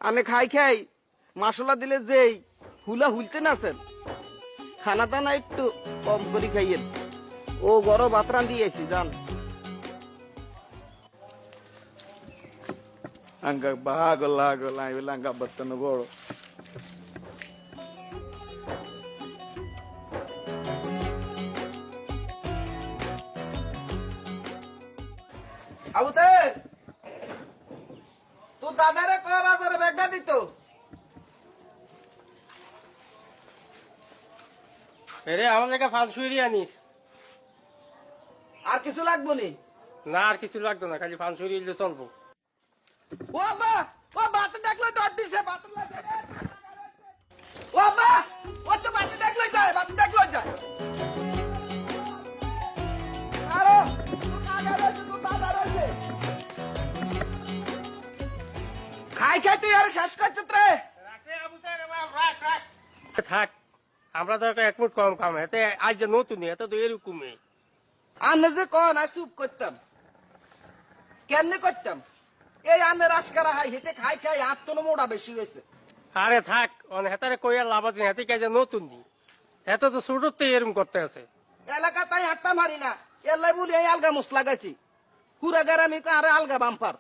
আমি খাই খাই মশলা দিলে যেই হুলা হুলতে নাছেন খানা টানা একটু কম করে খাইয়েন ও বড় বাতরান দিয়েছি জান Angka bago lago lang bilang kabato na boro. আবুতে তোর দাদারে কয় বাজারে ব্যাগটা দিত এরে আমার জায়গা ফানসুরি আনিস। আর কিছু লাগবো নি না আর কিছু লাগতো না, খালি ফানসুরি ইলে চলবো। ও বা ও বাতে দেখলে দর দিছে বাতে লাগে ও বা ও তো বাতে দেখলে যায় আরে তুই কাগা রইছে তুই দাদা রইছে খাই খাই তুই আর শেষ করছিস রে থাক, আমরা তো এক মুঠ কম খাম, এতে আজ যে নতুন এত তো এরকমই। আন্নে যে কন আর চুপ করতাম কেমনে করতাম এই আন্নের আশকারা হাই হেতে খাই খাই আত্মন মোড়া বেশি হয়েছে আরে থাক, হেতারে কই আর লাভ আছে, হেতে কাজে নতুন দি এত তো ছোটতে এরকম করতে আছে। এলাকা তাই হাঁটতে মারি না এলাই বলি এই আলগা মশলা গাছি পুরা গারামি আরে আলগা বাম্পার